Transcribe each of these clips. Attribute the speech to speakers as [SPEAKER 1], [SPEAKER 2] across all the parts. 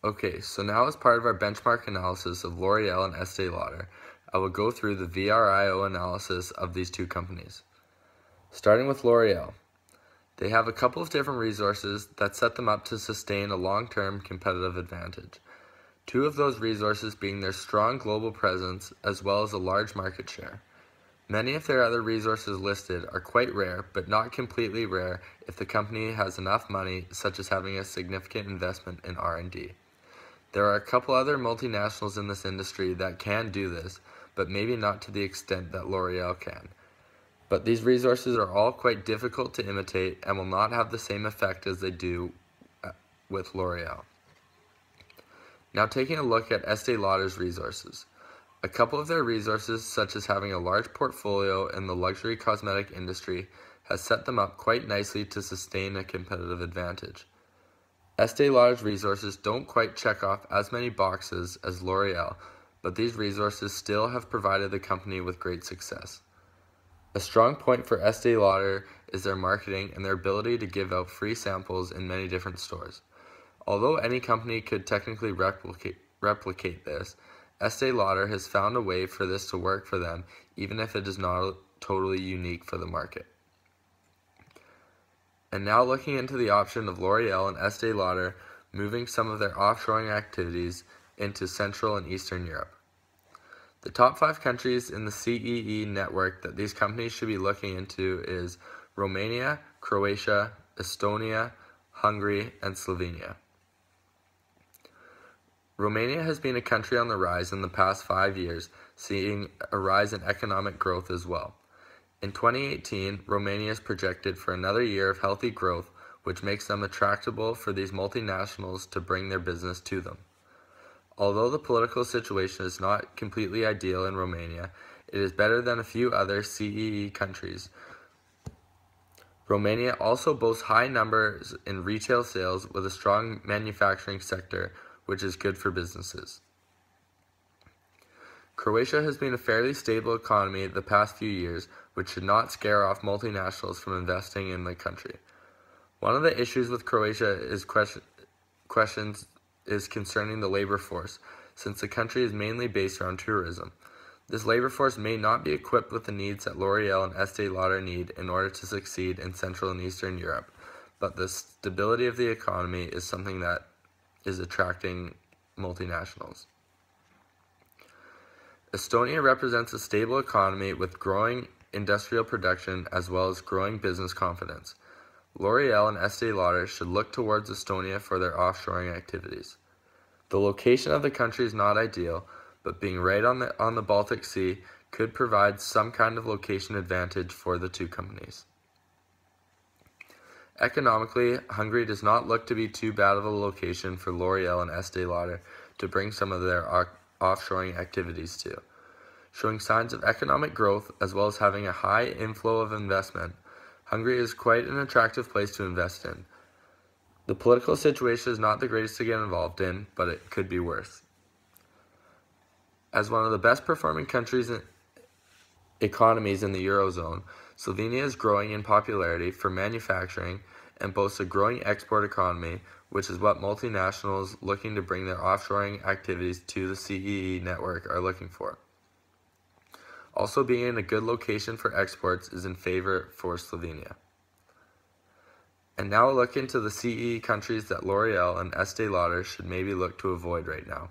[SPEAKER 1] Okay, so now as part of our benchmark analysis of L'Oreal and Estée Lauder, I will go through the VRIO analysis of these two companies. Starting with L'Oreal. They have a couple of different resources that set them up to sustain a long-term competitive advantage. Two of those resources being their strong global presence as well as a large market share. Many of their other resources listed are quite rare, but not completely rare if the company has enough money, such as having a significant investment in R&D. There are a couple other multinationals in this industry that can do this, but maybe not to the extent that L'Oreal can. But these resources are all quite difficult to imitate and will not have the same effect as they do with L'Oreal. Now taking a look at Estée Lauder's resources. A couple of their resources, such as having a large portfolio in the luxury cosmetic industry, has set them up quite nicely to sustain a competitive advantage. Estée Lauder's resources don't quite check off as many boxes as L'Oreal, but these resources still have provided the company with great success. A strong point for Estée Lauder is their marketing and their ability to give out free samples in many different stores. Although any company could technically replicate this, Estée Lauder has found a way for this to work for them, even if it is not totally unique for the market. And now looking into the option of L'Oreal and Estée Lauder moving some of their offshoring activities into Central and Eastern Europe. The top 5 countries in the CEE network that these companies should be looking into is Romania, Croatia, Estonia, Hungary, and Slovenia. Romania has been a country on the rise in the past 5 years, seeing a rise in economic growth as well. In 2018, Romania is projected for another year of healthy growth, which makes them attractable for these multinationals to bring their business to them. Although the political situation is not completely ideal in Romania, it is better than a few other CEE countries. Romania also boasts high numbers in retail sales with a strong manufacturing sector, which is good for businesses. Croatia has been a fairly stable economy the past few years, which should not scare off multinationals from investing in the country. One of the issues with Croatia is concerning the labor force, since the country is mainly based around tourism. This labor force may not be equipped with the needs that L'Oreal and Estée Lauder need in order to succeed in Central and Eastern Europe, but the stability of the economy is something that is attracting multinationals. Estonia represents a stable economy with growing industrial production as well as growing business confidence. L'Oreal and Estée Lauder should look towards Estonia for their offshoring activities. The location of the country is not ideal, but being right on the Baltic Sea could provide some kind of location advantage for the two companies. Economically, Hungary does not look to be too bad of a location for L'Oreal and Estée Lauder to bring some of their offshoring activities to. Showing signs of economic growth as well as having a high inflow of investment, Hungary is quite an attractive place to invest in. The political situation is not the greatest to get involved in, but it could be worse. As one of the best performing economies in the Eurozone, Slovenia is growing in popularity for manufacturing and boasts a growing export economy, which is what multinationals looking to bring their offshoring activities to the CEE network are looking for. Also being in a good location for exports is in favor for Slovenia. And now a look into the CEE countries that L'Oreal and Estée Lauder should maybe look to avoid right now.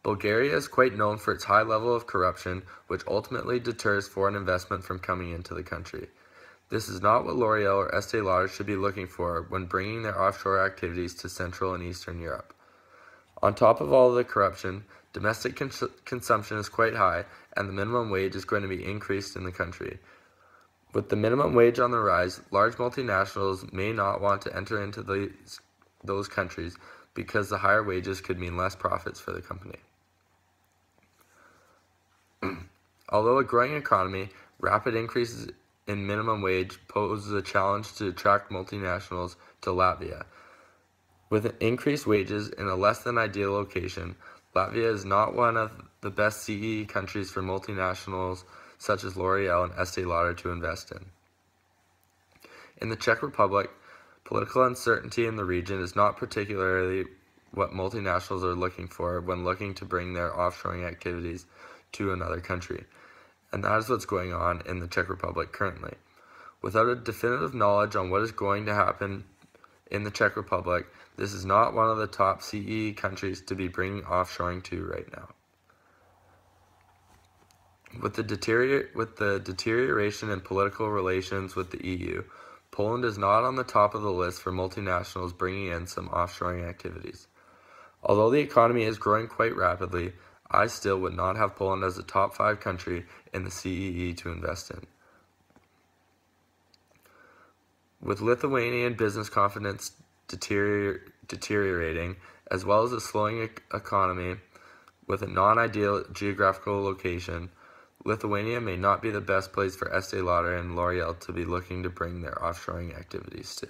[SPEAKER 1] Bulgaria is quite known for its high level of corruption, which ultimately deters foreign investment from coming into the country. This is not what L'Oreal or Estée Lauder should be looking for when bringing their offshore activities to Central and Eastern Europe. On top of all of the corruption, domestic consumption is quite high, and the minimum wage is going to be increased in the country. With the minimum wage on the rise, large multinationals may not want to enter into those countries because the higher wages could mean less profits for the company. Although a growing economy, rapid increases in minimum wage poses a challenge to attract multinationals to Latvia. With increased wages in a less than ideal location, Latvia is not one of the best CEE countries for multinationals such as L'Oreal and Estée Lauder to invest in. In the Czech Republic, Political uncertainty in the region is not particularly what multinationals are looking for when looking to bring their offshoring activities to another country, and that is what's going on in the Czech Republic currently. Without a definitive knowledge on what is going to happen in the Czech Republic, this is not one of the top CEE countries to be bringing offshoring to right now. With the deterioration in political relations with the EU, Poland is not on the top of the list for multinationals bringing in some offshoring activities. Although the economy is growing quite rapidly, I still would not have Poland as a top 5 country in the CEE to invest in. With Lithuanian business confidence deteriorating, as well as a slowing economy with a non-ideal geographical location, Lithuania may not be the best place for Estée Lauder and L'Oreal to be looking to bring their offshoring activities to.